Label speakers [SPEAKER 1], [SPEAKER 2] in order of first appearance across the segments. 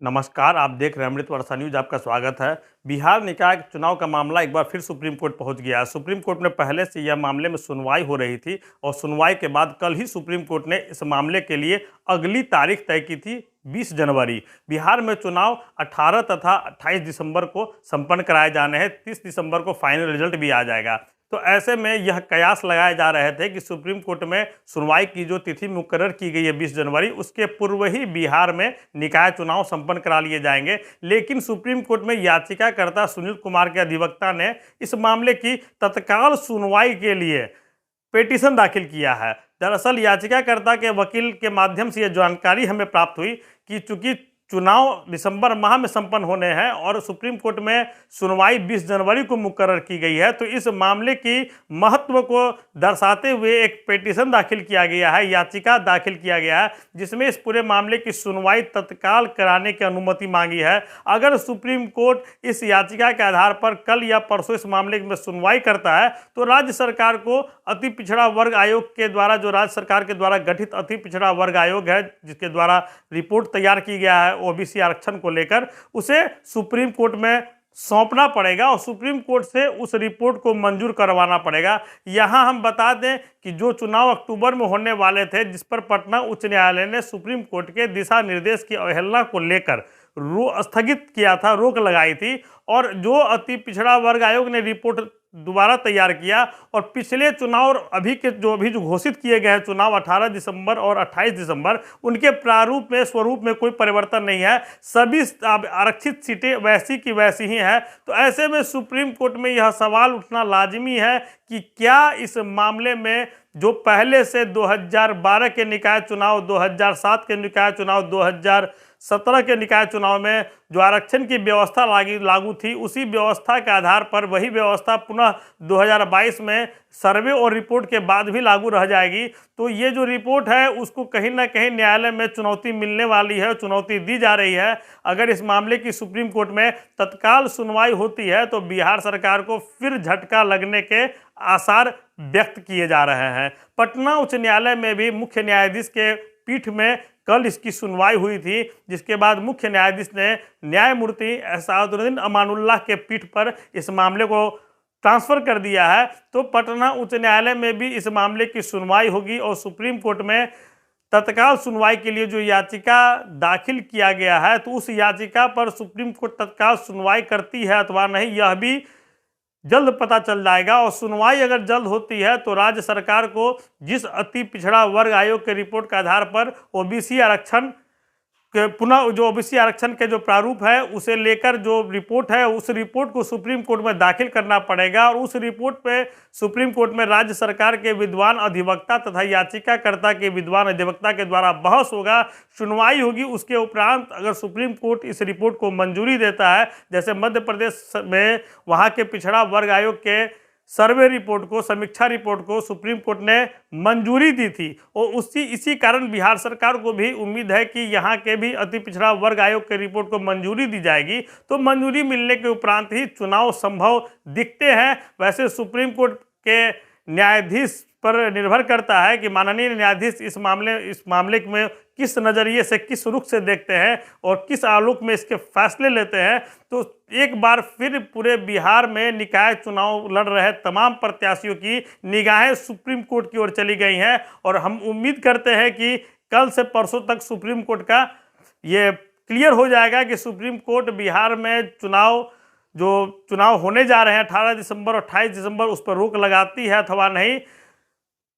[SPEAKER 1] नमस्कार, आप देख रहे हैं अमृत वर्षा न्यूज। आपका स्वागत है। बिहार निकाय चुनाव का मामला एक बार फिर सुप्रीम कोर्ट पहुंच गया है। सुप्रीम कोर्ट में पहले से यह मामले में सुनवाई हो रही थी और सुनवाई के बाद कल ही सुप्रीम कोर्ट ने इस मामले के लिए अगली तारीख तय की थी, 20 जनवरी। बिहार में चुनाव 18 तथा 28 दिसंबर को संपन्न कराए जाने हैं। 30 दिसंबर को फाइनल रिजल्ट भी आ जाएगा। तो ऐसे में यह कयास लगाए जा रहे थे कि सुप्रीम कोर्ट में सुनवाई की जो तिथि मुकर्रर की गई है 20 जनवरी, उसके पूर्व ही बिहार में निकाय चुनाव संपन्न करा लिए जाएंगे। लेकिन सुप्रीम कोर्ट में याचिकाकर्ता सुनील कुमार के अधिवक्ता ने इस मामले की तत्काल सुनवाई के लिए पिटीशन दाखिल किया है। दरअसल याचिकाकर्ता के वकील के माध्यम से यह जानकारी हमें प्राप्त हुई कि चूंकि चुनाव दिसंबर माह में संपन्न होने हैं और सुप्रीम कोर्ट में सुनवाई 20 जनवरी को मुकर्रर की गई है, तो इस मामले की महत्व को दर्शाते हुए एक पिटीशन दाखिल किया गया है, याचिका दाखिल किया गया है, जिसमें इस पूरे मामले की सुनवाई तत्काल कराने की अनुमति मांगी है। अगर सुप्रीम कोर्ट इस याचिका के आधार पर कल या परसों इस मामले में सुनवाई करता है तो राज्य सरकार को अति पिछड़ा वर्ग आयोग के द्वारा, जो राज्य सरकार के द्वारा गठित अति पिछड़ा वर्ग आयोग है, जिसके द्वारा रिपोर्ट तैयार की गया है ओबीसी आरक्षण को लेकर, उसे सुप्रीम कोर्ट में सौंपना पड़ेगा और सुप्रीम कोर्ट से उस रिपोर्ट को मंजूर करवाना पड़ेगा। यहां हम बता दें कि जो चुनाव अक्टूबर में होने वाले थे, जिस पर पटना उच्च न्यायालय ने सुप्रीम कोर्ट के दिशा निर्देश की अवहेलना को लेकर स्थगित किया था, रोक लगाई थी, और जो अति पिछड़ा वर्ग आयोग ने रिपोर्ट दोबारा तैयार किया और पिछले चुनाव और अभी जो घोषित किए गए हैं चुनाव 18 दिसंबर और 28 दिसंबर, उनके प्रारूप में स्वरूप में कोई परिवर्तन नहीं है। सभी आरक्षित सीटें वैसी की वैसी ही हैं। तो ऐसे में सुप्रीम कोर्ट में यह सवाल उठना लाजिमी है कि क्या इस मामले में जो पहले से 2012 के निकाय चुनाव, 2007 के निकाय चुनाव, 2017 के निकाय चुनाव में जो आरक्षण की व्यवस्था लागू थी, उसी व्यवस्था के आधार पर वही व्यवस्था पुनः 2022 में सर्वे और रिपोर्ट के बाद भी लागू रह जाएगी। तो ये जो रिपोर्ट है उसको कहीं ना कहीं न्यायालय में चुनौती मिलने वाली है, चुनौती दी जा रही है। अगर इस मामले की सुप्रीम कोर्ट में तत्काल सुनवाई होती है तो बिहार सरकार को फिर झटका लगने के आसार व्यक्त किए जा रहे हैं। पटना उच्च न्यायालय में भी मुख्य न्यायाधीश के पीठ में कल इसकी सुनवाई हुई थी, जिसके बाद मुख्य न्यायाधीश ने न्यायमूर्ति एहसानुद्दीन अमानुल्लाह के पीठ पर इस मामले को ट्रांसफर कर दिया है। तो पटना उच्च न्यायालय में भी इस मामले की सुनवाई होगी और सुप्रीम कोर्ट में तत्काल सुनवाई के लिए जो याचिका दाखिल किया गया है, तो उस याचिका पर सुप्रीम कोर्ट तत्काल सुनवाई करती है अथवा नहीं, यह भी जल्द पता चल जाएगा। और सुनवाई अगर जल्द होती है तो राज्य सरकार को जिस अति पिछड़ा वर्ग आयोग के रिपोर्ट के आधार पर ओबीसी आरक्षण के पुनः जो ओबीसी आरक्षण के जो प्रारूप है उसे लेकर जो रिपोर्ट है, उस रिपोर्ट को सुप्रीम कोर्ट में दाखिल करना पड़ेगा और उस रिपोर्ट पे सुप्रीम कोर्ट में राज्य सरकार के विद्वान अधिवक्ता तथा याचिकाकर्ता के विद्वान अधिवक्ता के द्वारा बहस होगा, सुनवाई होगी। उसके उपरांत अगर सुप्रीम कोर्ट इस रिपोर्ट को मंजूरी देता है, जैसे मध्य प्रदेश में वहाँ के पिछड़ा वर्ग आयोग के सर्वे रिपोर्ट को, समीक्षा रिपोर्ट को सुप्रीम कोर्ट ने मंजूरी दी थी, और इसी कारण बिहार सरकार को भी उम्मीद है कि यहाँ के भी अति पिछड़ा वर्ग आयोग के रिपोर्ट को मंजूरी दी जाएगी। तो मंजूरी मिलने के उपरांत ही चुनाव संभव दिखते हैं। वैसे सुप्रीम कोर्ट के न्यायाधीश पर निर्भर करता है कि माननीय न्यायाधीश इस मामले में किस नज़रिए से, किस रुख से देखते हैं और किस आलोक में इसके फैसले लेते हैं। तो एक बार फिर पूरे बिहार में निकाय चुनाव लड़ रहे तमाम प्रत्याशियों की निगाहें सुप्रीम कोर्ट की ओर चली गई हैं और हम उम्मीद करते हैं कि कल से परसों तक सुप्रीम कोर्ट का ये क्लियर हो जाएगा कि सुप्रीम कोर्ट बिहार में चुनाव होने जा रहे हैं 18 दिसंबर और 28 दिसंबर, उस पर रोक लगाती है अथवा नहीं।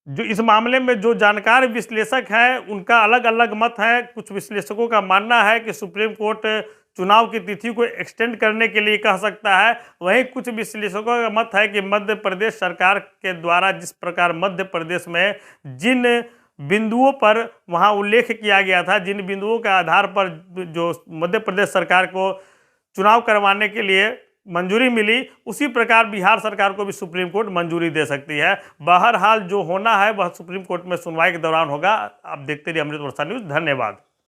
[SPEAKER 1] जो इस मामले में जो जानकार विश्लेषक हैं उनका अलग अलग मत है। कुछ विश्लेषकों का मानना है कि सुप्रीम कोर्ट चुनाव की तिथि को एक्सटेंड करने के लिए कह सकता है। वहीं कुछ विश्लेषकों का मत है कि मध्य प्रदेश सरकार के द्वारा जिस प्रकार मध्य प्रदेश में जिन बिंदुओं पर वहां उल्लेख किया गया था, जिन बिंदुओं के आधार पर जो मध्य प्रदेश सरकार को चुनाव करवाने के लिए मंजूरी मिली, उसी प्रकार बिहार सरकार को भी सुप्रीम कोर्ट मंजूरी दे सकती है। बहरहाल जो होना है वह सुप्रीम कोर्ट में सुनवाई के दौरान होगा। आप देखते रहिए अमृत वर्षा न्यूज़। धन्यवाद।